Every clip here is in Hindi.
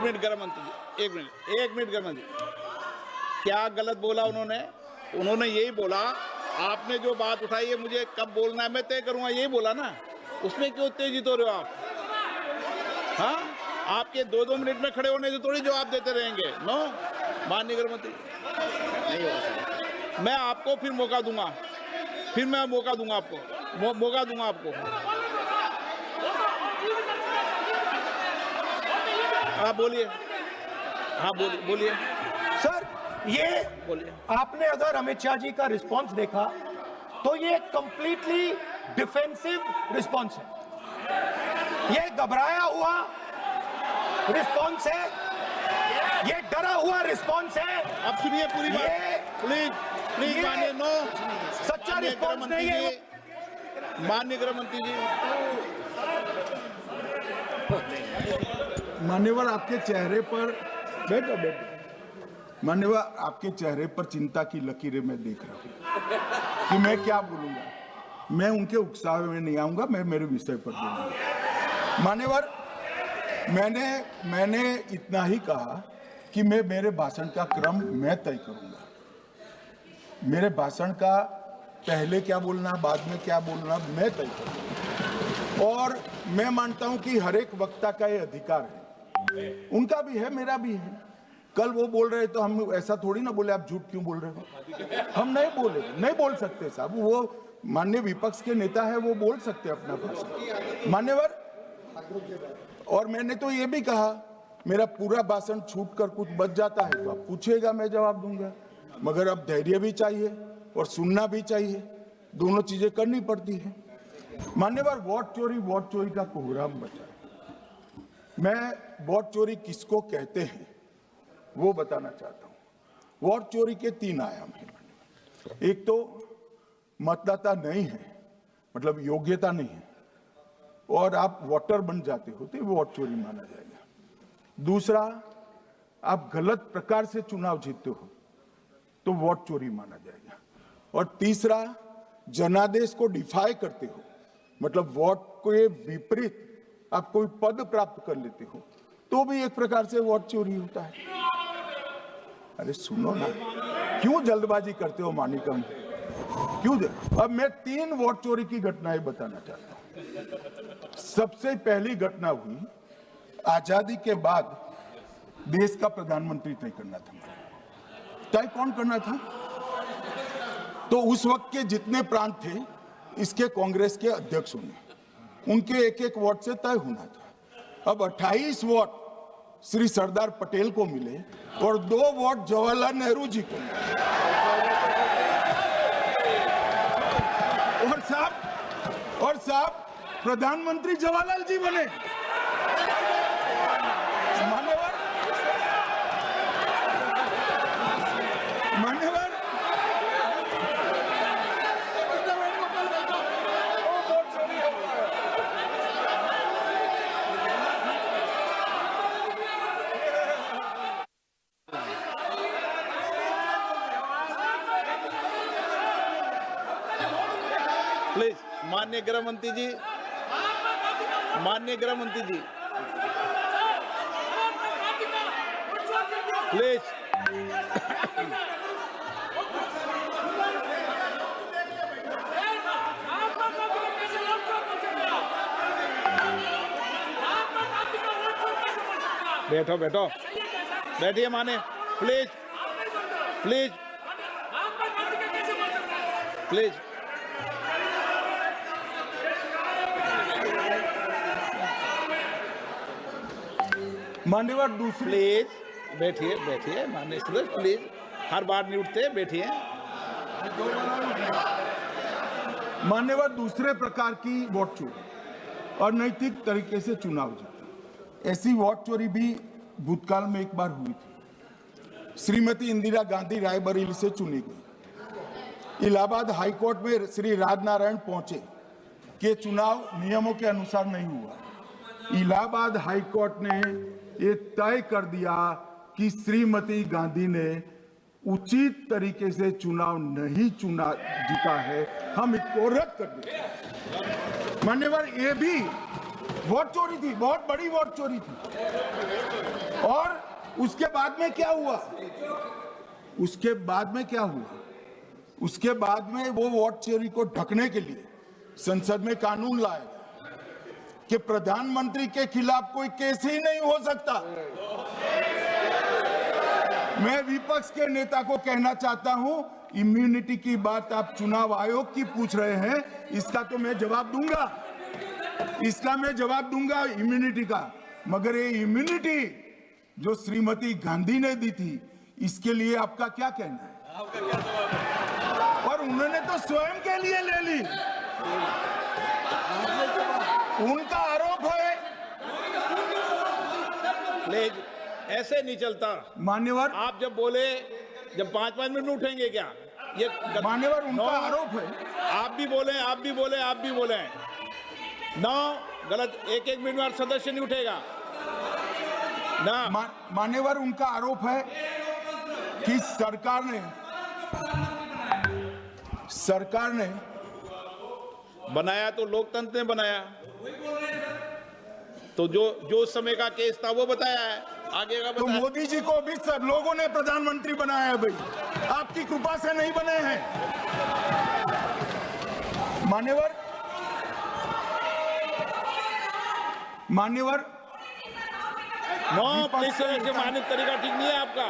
मिनट गृह मंत्री जी, एक मिनट गृह मंत्री, क्या गलत बोला उन्होंने? उन्होंने यही बोला, आपने जो बात उठाई है मुझे कब बोलना है मैं तय करूंगा, यही बोला ना। उसमें क्यों उत्तेजित हो रहे हो आप? हाँ, आपके 2-2 मिनट में खड़े होने से थोड़ी जवाब देते रहेंगे। नो, माननीय गृह मंत्री नहीं होगा, मैं आपको फिर मौका दूंगा, आपको मौका दूंगा आपको। आप बोलिए, हाँ बोलिए सर। ये बोलिए। आपने अगर अमित शाह जी का रिस्पॉन्स देखा तो ये कंप्लीटली डिफेंसिव रिस्पॉन्स है, ये घबराया हुआ रिस्पॉन्स है, ये डरा हुआ रिस्पॉन्स है। अब सुनिए पूरी बात, प्लीज मानिए। नो, सच्चा रिस्पॉन्स नहीं है। माननीय गृह मंत्री जी, मान्यवर आपके चेहरे पर बैठो मान्यवर, आपके चेहरे पर चिंता की लकीरें मैं देख रहा हूं कि मैं क्या बोलूंगा। मैं उनके उकसावे में नहीं आऊंगा, मैं मेरे विषय पर बोलूंगा। मान्यवर, मैंने इतना ही कहा कि मैं मेरे भाषण का क्रम मैं तय करूंगा। मेरे भाषण का पहले क्या बोलना, बाद में क्या बोलना, मैं तय करूंगा। और मैं मानता हूं कि हर एक वक्ता का ये अधिकार है, उनका भी है, मेरा भी है। कल वो बोल रहे तो हम ऐसा थोड़ी ना बोले आप झूठ क्यों बोल रहे हो, हम नहीं बोल सकते साहब। वो माननीय विपक्ष के नेता है, वो बोल सकते अपना भाषण। मान्यवर, और मैंने तो ये भी कहा, मेरा पूरा भाषण छूट कर कुछ बच जाता है तो आप पूछिएगा, मैं जवाब दूंगा। मगर अब धैर्य भी चाहिए और सुनना भी चाहिए, दोनों चीजें करनी पड़ती है। मान्यवर, वोट चोरी का कोहराम बचा है। मैं वोट चोरी किसको कहते हैं वो बताना चाहता हूं। वोट चोरी के 3 आयाम हैं। एक तो मतदाता नहीं है, मतलब योग्यता नहीं है, और आप वोटर बन जाते हो तो वोट चोरी माना जाएगा। दूसरा, आप गलत प्रकार से चुनाव जीतते हो तो वोट चोरी माना जाएगा। और तीसरा, जनादेश को डिफाई करते हो, मतलब वोट के विपरीत आप कोई पद प्राप्त कर लेते हो तो भी एक प्रकार से वोट चोरी होता है। अरे सुनो ना, क्यों जल्दबाजी करते हो मानिकम, क्यों? अब मैं 3 वोट चोरी की घटनाएं बताना चाहता हूं। सबसे पहली घटना हुई, आजादी के बाद देश का प्रधानमंत्री तय करना था। तय कौन करना था? तो उस वक्त के जितने प्रांत थे, इसके कांग्रेस के अध्यक्षों ने, उनके एक वोट से तय होना था। अब 28 वोट श्री सरदार पटेल को मिले और 2 वोट जवाहरलाल नेहरू जी को मिले। और साहब प्रधानमंत्री जवाहरलाल जी बने। मान्यवर, प्लीज माननीय गृह मंत्री जी, प्लीज। बैठिए माने, प्लीज। मान्यवर, दूसरी, बैठिए माननीय सुरेश, प्लीज। हर बार नहीं उठते, बैठिए। मान्यवर, दूसरे प्रकार की वोट चोरी और नैतिक तरीके से चुनाव जीतना, ऐसी वोट चोरी भी भूतकाल में एक बार हुई थी। श्रीमती इंदिरा गांधी रायबरेली से चुनी गई। इलाहाबाद हाईकोर्ट में श्री राजनारायण पहुंचे कि चुनाव नियमों के अनुसार नहीं हुआ। इलाहाबाद हाईकोर्ट ने ये तय कर दिया कि श्रीमती गांधी ने उचित तरीके से चुनाव नहीं जीता है, हम इसको रद्द कर देते हैं। मान्यवर, वोट चोरी थी, बहुत बड़ी वोट चोरी थी। और उसके बाद में क्या हुआ? उसके बाद में क्या हुआ? उसके बाद में वो वोट चोरी को ढकने के लिए संसद में कानून लाया कि प्रधानमंत्री के खिलाफ कोई केस ही नहीं हो सकता। मैं विपक्ष के नेता को कहना चाहता हूं, इम्यूनिटी की बात आप चुनाव आयोग की पूछ रहे हैं, इसका तो मैं जवाब दूंगा, इसका मैं जवाब दूंगा इम्यूनिटी का। मगर ये इम्यूनिटी जो श्रीमती गांधी ने दी थी, इसके लिए आपका क्या कहना है? और उन्होंने तो स्वयं के लिए ले ली। उनका आरोप है। प्लीज, ऐसे नहीं चलता। मान्यवर, आप जब बोले, जब 5-5 मिनट में उठेंगे क्या? ये मान्यवर, उनका आरोप है। आप भी बोले, आप भी बोले, आप भी बोले। नो, गलत। 1-1 मिनट में सदस्य नहीं उठेगा ना। मान्यवर, उनका आरोप है कि सरकार ने बनाया तो लोकतंत्र ने बनाया, तो जो समय का केस था वो बताया है, आगे का तो बताया। मोदी जी को भी सब लोगों ने प्रधानमंत्री बनाया है भाई, आपकी कृपा से नहीं बने हैं। मान्यवर, नो प्लीज, से मानक तरीका ठीक नहीं है आपका,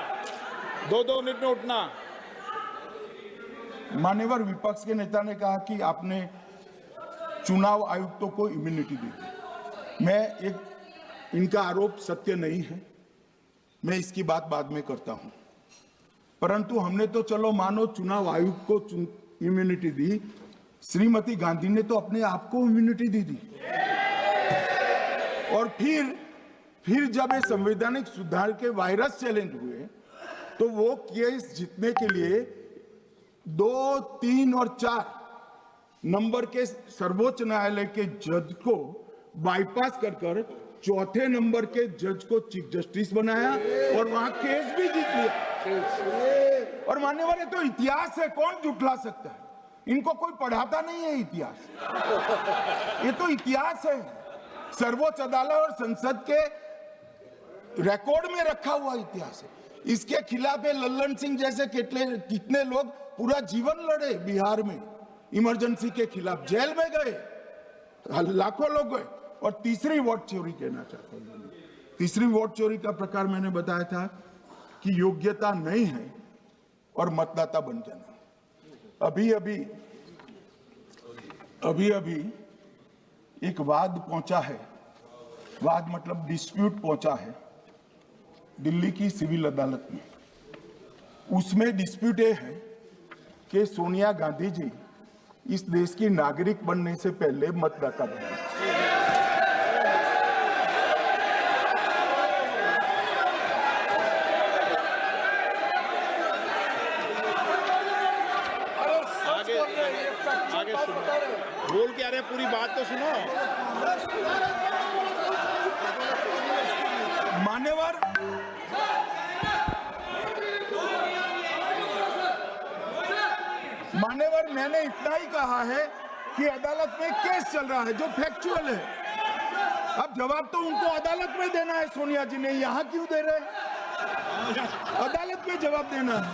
2-2 मिनट में उठना। मान्यवर, विपक्ष के नेता ने कहा कि आपने चुनाव आयुक्तों को इम्यूनिटी दी। इनका आरोप सत्य नहीं है, मैं इसकी बात बाद में करता हूं। परंतु हमने तो चलो मानो चुनाव आयुक्त को इम्यूनिटी दी, श्रीमती गांधी ने तो अपने आप को इम्यूनिटी दी थी। और फिर जब ये संवैधानिक सुधार के वायरस चैलेंज हुए, तो वो केस जीतने के लिए 2, 3 और 4 नंबर के सर्वोच्च न्यायालय के जज को बाईपास कर चौथे नंबर के जज को चीफ जस्टिस बनाया और वहां केस भी जीत लिया। और मान्यवर, ये तो इतिहास है, कौन जुटला सकता है? इनको कोई पढ़ाता नहीं है इतिहास, ये तो इतिहास है, सर्वोच्च अदालत और संसद के रिकॉर्ड में रखा हुआ इतिहास है। इसके खिलाफ लल्लन सिंह जैसे कितने लोग पूरा जीवन लड़े बिहार में, इमरजेंसी के खिलाफ जेल में गए, लाखों लोग गए। और तीसरी वोट चोरी कहना चाहता हूं, तीसरी वोट चोरी का प्रकार मैंने बताया था कि योग्यता नहीं है और मतदाता बन जाना। अभी एक वाद पहुंचा है, वाद मतलब डिस्प्यूट पहुंचा है दिल्ली की सिविल अदालत में। उसमें डिस्प्यूट ये है कि सोनिया गांधी जी इस देश की नागरिक बनने से पहले मतदाता बने। आगे सुनो, बोल क्या रहे, पूरी बात तो सुनो। मान्यवर, मैंने इतना ही कहा है कि अदालत में केस चल रहा है जो फैक्चुअल है। अब जवाब तो उनको अदालत में देना है, सोनिया जी ने यहां क्यों दे रहे? अदालत में जवाब देना है।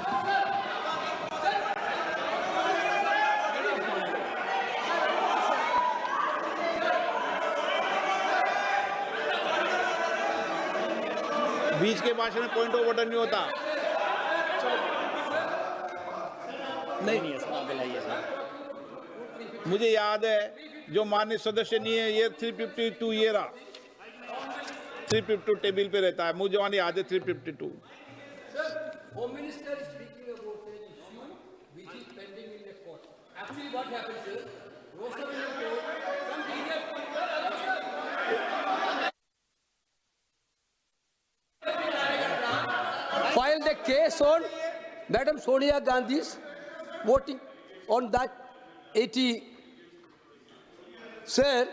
बीच के भाषण में पॉइंट ऑफ ऑर्डर नहीं होता। नहीं है सर, मुझे याद है जो माननीय सदस्य नहीं है, ये 352 ये रहा, 352 टेबल पे रहता है, मुझे वहां याद है 352। Home Minister is speaking about an issue which is pending in the court. Actually, what happens is, Rosabin filed a case on Madam Sonia Gandhi's voting on that 80. Sir,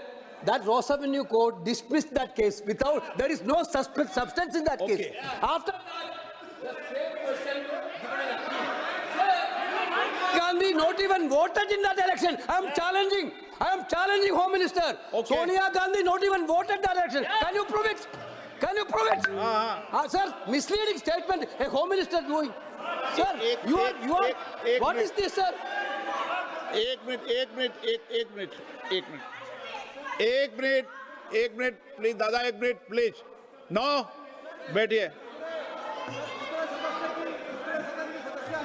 that Ross Avenue Court dismissed that case without, there is no substance in that case. After that, the same person given an appeal. Gandhi not even voted in that election. I am challenging Home Minister. Okay. Sonia Gandhi not even voted that election. Can you prove it? Can you prove it? Sir, misleading statement a Home Minister doing. Sir, you are. What is this, sir? एक मिनट प्लीज दादा, एक मिनट प्लीज। नो, बैठिए।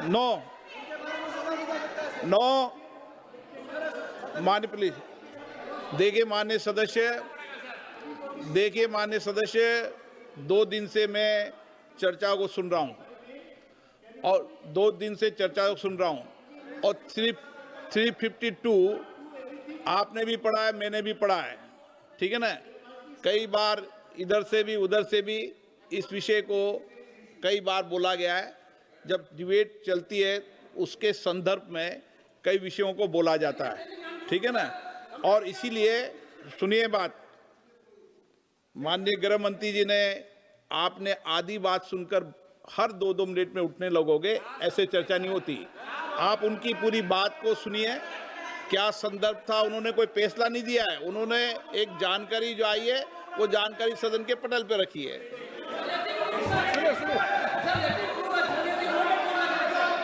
नो मान्य प्लीज। देखिए माननीय सदस्य, 2 दिन से मैं चर्चा को सुन रहा हूं और 2 दिन से चर्चा को सुन रहा हूं और सिर्फ 352 आपने भी पढ़ा है, मैंने भी पढ़ा है, ठीक है ना। कई बार इधर से भी उधर से भी इस विषय को कई बार बोला गया है। जब डिबेट चलती है उसके संदर्भ में कई विषयों को बोला जाता है, ठीक है ना। और इसीलिए सुनिए बात, माननीय गृह मंत्री जी ने, आपने आधी बात सुनकर हर 2-2 मिनट में उठने लगोगे, ऐसे चर्चा नहीं होती। आप उनकी पूरी बात को सुनिए, क्या संदर्भ था, उन्होंने कोई फैसला नहीं दिया है, उन्होंने एक जानकारी जो आई है वो जानकारी सदन के पटल पे रखी है।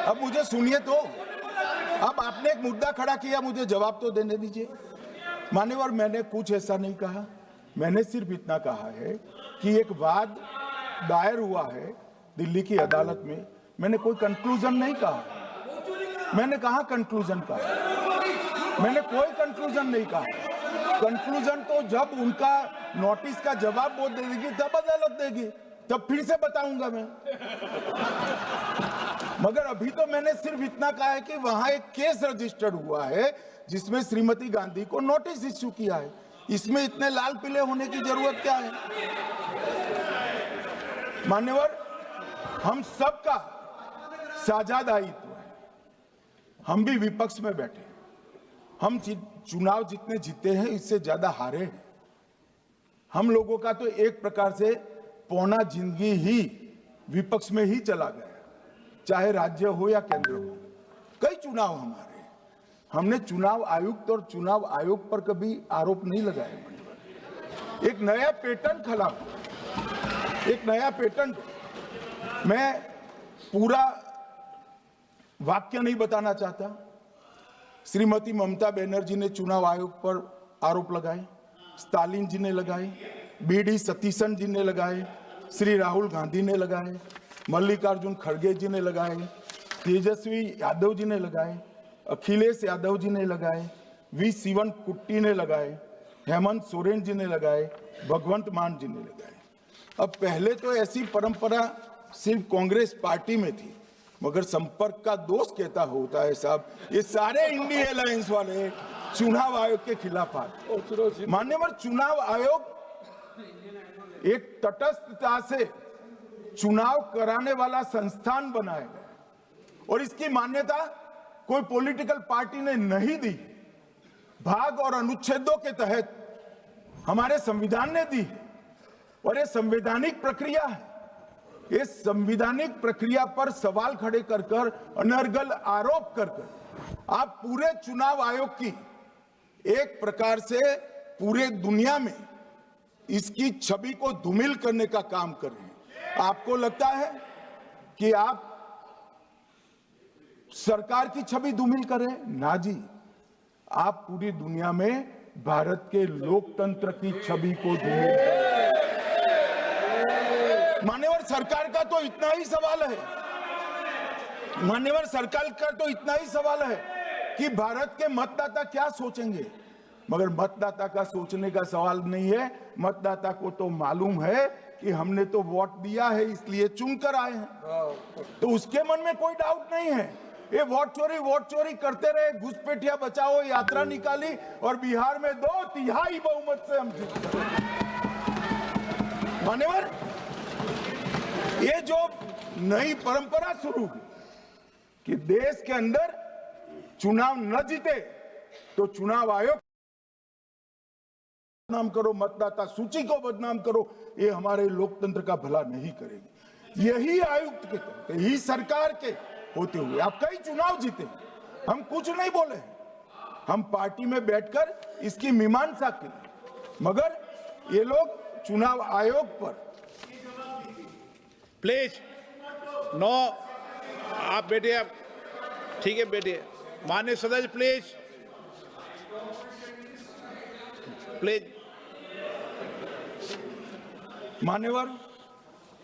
अब मुझे सुनिए तो, अब आपने एक मुद्दा खड़ा किया, मुझे जवाब तो देने दीजिए। मान्यवर, मैंने कुछ ऐसा नहीं कहा, मैंने सिर्फ इतना कहा है कि एक वाद दायर हुआ है दिल्ली की अदालत में, मैंने कोई कंक्लूजन नहीं कहा। मैंने कहा कंक्लूजन का, मैंने कोई कंक्लूजन नहीं कहा। कंक्लूजन तो जब उनका नोटिस का जवाब वो दे देगी तब अदालत देगी, तब फिर से बताऊंगा मैं। मगर अभी तो मैंने सिर्फ इतना कहा है कि वहां एक केस रजिस्टर्ड हुआ है जिसमें श्रीमती गांधी को नोटिस इश्यू किया है। इसमें इतने लाल पीले होने की जरूरत क्या है? मान्यवर, हम सबका साझा दायित्व है, हम भी विपक्ष में बैठे, हम चुनाव जितने जीते हैं इससे ज्यादा हारे हैं। हम लोगों का तो एक प्रकार से पौना जिंदगी ही विपक्ष में ही चला गया, चाहे राज्य हो या केंद्र हो। कई चुनाव हमारे, हमने चुनाव आयुक्त और चुनाव आयोग पर कभी आरोप नहीं लगाए। एक नया पैटर्न खड़ा, एक नया पैटर्न। मैं पूरा वाक्य नहीं बताना चाहता। श्रीमती ममता बनर्जी ने चुनाव आयोग पर आरोप लगाए, स्टालिन जी ने लगाए, बीडी सतीशन जी ने लगाए, श्री राहुल गांधी ने लगाए, मल्लिकार्जुन खड़गे जी ने लगाए, तेजस्वी यादव जी ने लगाए, अखिलेश यादव जी ने लगाए, वी शिवन कुट्टी ने लगाए, हेमंत सोरेन जी ने लगाए, भगवंत मान जी ने लगाए। अब पहले तो ऐसी परंपरा सिर्फ कांग्रेस पार्टी में थी, मगर संपर्क का दोष कहता होता है साहब, ये सारे इंडिया अलायंस वाले चुनाव आयोग के खिलाफ आए। मान्यवर, चुनाव आयोग एक तटस्थता से चुनाव कराने वाला संस्थान बनाया गया और इसकी मान्यता कोई पॉलिटिकल पार्टी ने नहीं दी, भाग और अनुच्छेदों के तहत हमारे संविधान ने दी और ये संवैधानिक प्रक्रिया है। इस संवैधानिक प्रक्रिया पर सवाल खड़े कर कर, अनर्गल आरोप कर कर आप पूरे चुनाव आयोग की एक प्रकार से पूरे दुनिया में इसकी छवि को धूमिल करने का काम कर रहे हैं। आपको लगता है कि आप सरकार की छवि धूमिल कर रहे हैं? ना जी, आप पूरी दुनिया में भारत के लोकतंत्र की छवि को धूमिल कर रहे हैं। मान्यवर, सरकार का तो इतना ही सवाल है, मान्यवर सरकार का तो इतना ही सवाल है कि भारत के मतदाता क्या सोचेंगे, मगर मतदाता का सोचने का सवाल नहीं है। मतदाता को तो मालूम है कि हमने तो वोट दिया है इसलिए चुनकर आए हैं, तो उसके मन में कोई डाउट नहीं है। ये वोट चोरी करते रहे, घुसपैठिया बचाओ यात्रा निकाली और बिहार में 2/3 बहुमत से हम जीत गए। मान्यवर, ये जो नई परंपरा शुरू हुई कि देश के अंदर चुनाव न जीते तो चुनाव आयोग बदनाम करो, मतदाता सूची को बदनाम करो, ये हमारे लोकतंत्र का भला नहीं करेगी। यही आयुक्त के, यही सरकार के होते हुए आप कई चुनाव जीते, हम कुछ नहीं बोले, हम पार्टी में बैठकर इसकी मीमांसा की, मगर ये लोग चुनाव आयोग पर। प्लीज नो, आप बैठिए, आप ठीक है बैठिए। माननीय सदस्य प्लीज प्लीज। मान्यवर,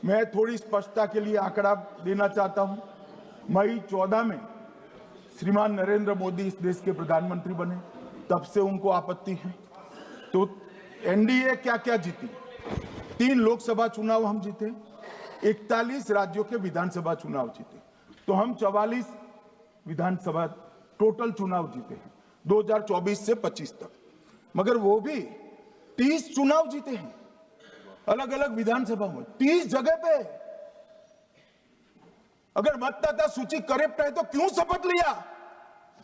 मैं थोड़ी स्पष्टता के लिए आंकड़ा देना चाहता हूं। मई 14 में श्रीमान नरेंद्र मोदी इस देश के प्रधानमंत्री बने, तब से उनको आपत्ति है। तो एनडीए क्या क्या जीती? 3 लोकसभा चुनाव हम जीते, 41 राज्यों के विधानसभा चुनाव जीते, तो हम 44 विधानसभा टोटल चुनाव जीते हैं 2024 से 25 तक। मगर वो भी 30 चुनाव जीते हैं अलग अलग विधानसभा में, 30 जगह पे। अगर मतदाता सूची करेक्ट है तो क्यों शपथ लिया,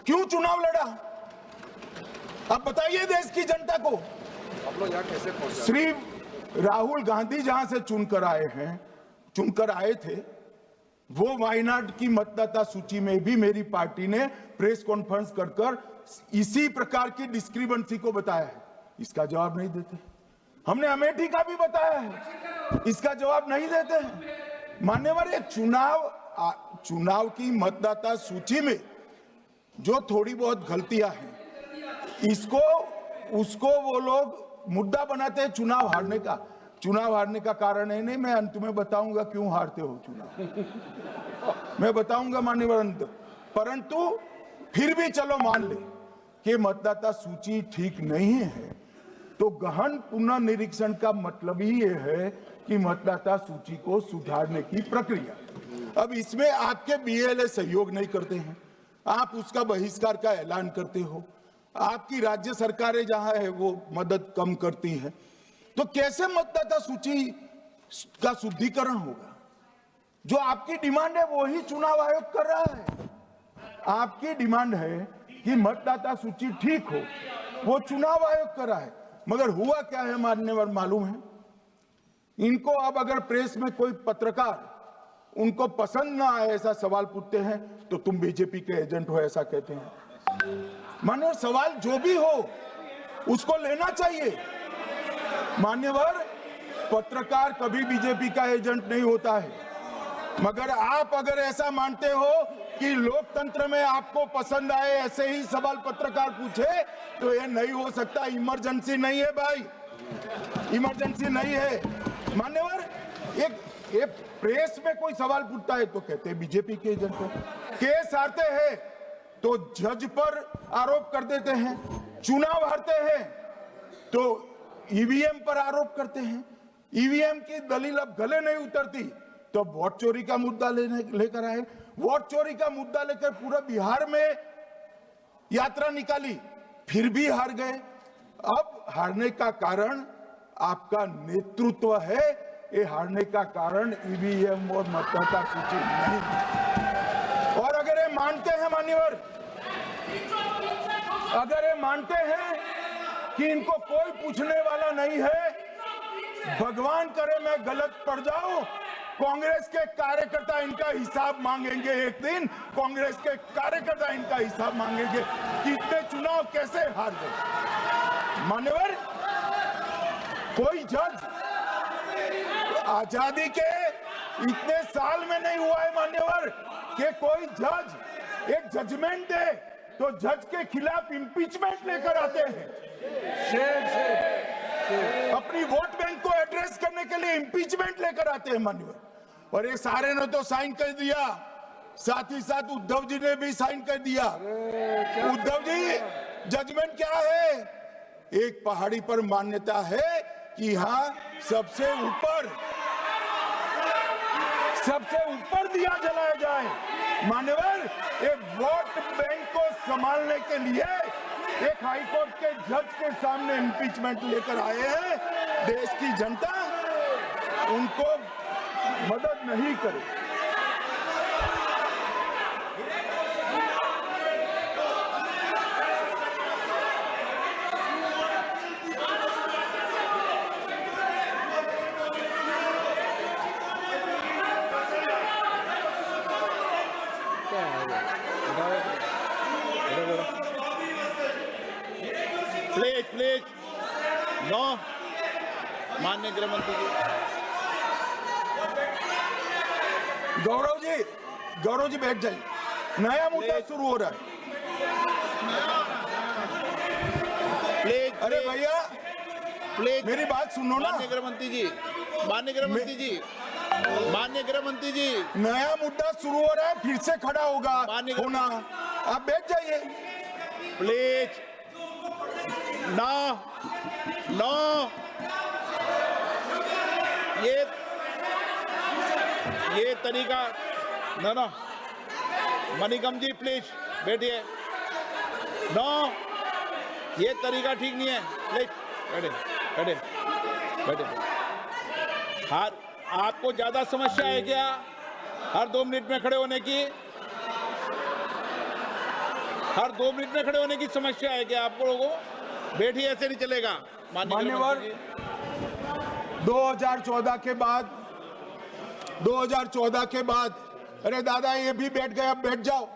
क्यों चुनाव लड़ा? आप बताइए देश की जनता को। आप लोग यहाँ कैसे पहुंचे? श्री राहुल गांधी जहां से चुनकर आए थे, वो वायनाड की मतदाता सूची में भी मेरी पार्टी ने प्रेस कॉन्फ्रेंस कर इसी प्रकार की डिस्क्रिपेंसी को बताया है। इसका जवाब नहीं देते। हमने अमेठी का भी बताया है, इसका जवाब नहीं देते हैं। मान्यवर, ये चुनाव की मतदाता सूची में जो थोड़ी बहुत गलतियां हैं, उसको वो लोग मुद्दा बनाते हैं चुनाव हारने का। चुनाव हारने का कारण है नहीं, मैं अंत में बताऊंगा क्यों हारते हो चुनाव, मैं बताऊंगा मान्यवर अंत। परंतु फिर भी चलो मान ले कि मतदाता सूची ठीक नहीं है, तो गहन पुनर्निरीक्षण का मतलब ही ये है कि मतदाता सूची को सुधारने की प्रक्रिया। अब इसमें आपके बीएलए सहयोग नहीं करते हैं, आप उसका बहिष्कार का ऐलान करते हो, आपकी राज्य सरकारें जहां है वो मदद कम करती हैं, तो कैसे मतदाता सूची का शुद्धिकरण होगा? जो आपकी डिमांड है वो ही चुनाव आयोग कर रहा है। आपकी डिमांड है कि मतदाता सूची ठीक हो, वो चुनाव आयोग कर रहा है। मगर हुआ क्या है मान्यवर मालूम है? इनको अब अगर प्रेस में कोई पत्रकार उनको पसंद ना आए ऐसा सवाल पूछते हैं तो तुम बीजेपी के एजेंट हो ऐसा कहते हैं। मान्यवर, सवाल जो भी हो उसको लेना चाहिए। मान्यवर, पत्रकार कभी बीजेपी का एजेंट नहीं होता है, मगर आप अगर ऐसा मानते हो कि लोकतंत्र में आपको पसंद आए ऐसे ही सवाल पत्रकार पूछे तो ये नहीं हो सकता। इमरजेंसी नहीं है भाई, इमरजेंसी नहीं है। मान्यवर, एक प्रेस में कोई सवाल पूछता है तो कहते हैं बीजेपी के एजेंट हो, केस हारते हैं तो जज पर आरोप कर देते हैं, चुनाव हारते हैं तो ईवीएम पर आरोप करते हैं, ईवीएम की दलील अब गले नहीं उतरती तो वोट चोरी का मुद्दा लेकर आए, वोट चोरी का मुद्दा लेकर पूरा बिहार में यात्रा निकाली, फिर भी हार गए। अब हारने का कारण आपका नेतृत्व है, ये हारने का कारण ईवीएम और मतदाता सूची नहीं। और अगर ये मानते हैं मान्यवर, अगर ये मानते हैं कि इनको कोई पूछने वाला नहीं है, भगवान करे मैं गलत पड़ जाऊं, कांग्रेस के कार्यकर्ता इनका हिसाब मांगेंगे। एक दिन कांग्रेस के कार्यकर्ता इनका हिसाब मांगेंगे कि इतने चुनाव कैसे हार गए। मान्यवर, कोई जज आजादी के इतने साल में नहीं हुआ है मान्यवर कि कोई जज एक जजमेंट दे तो जज के खिलाफ इंपीचमेंट लेकर आते हैं। अपनी वोट बैंक को एड्रेस करने के लिए इंपीचमेंट लेकर आते हैं मान्यवर। और ये सारे ने तो साइन कर दिया, साथ ही साथ उद्धव जी ने भी साइन कर दिया। उद्धव जी, जजमेंट क्या है? एक पहाड़ी पर मान्यता है कि यहाँ सबसे ऊपर दिया जलाया जाए। मान्यवर, एक वोट बैंक को संभालने के लिए एक हाईकोर्ट के जज के सामने इंपीचमेंट लेकर आए हैं। देश की जनता उनको मदद नहीं करे। Please please no. माननीय गृह मंत्री जी, गौरव जी बैठ जाइए। नया मुद्दा शुरू हो रहा है। प्लीज अरे भैया प्लीज मेरी बात सुनो ना। माननीय गृह मंत्री जी, माननीय गृह मंत्री जी, माननीय गृह मंत्री जी, नया मुद्दा शुरू हो रहा है, फिर से खड़ा होगा माननीय होना। आप बैठ जाइए। Please no no. ये तरीका no no. Manickam ji please बैठिए। नो, ये तरीका ठीक नहीं है। प्लीज बैठे बैठे बैठे। हर आपको ज्यादा समस्या है क्या हर 2 मिनट में खड़े होने की? हर 2 मिनट में खड़े होने की समस्या है क्या आप लोगों को? बैठिए, ऐसे नहीं चलेगा। मान्यवर 2014 के बाद, अरे दादा ये भी बैठ गए, अब बैठ जाओ।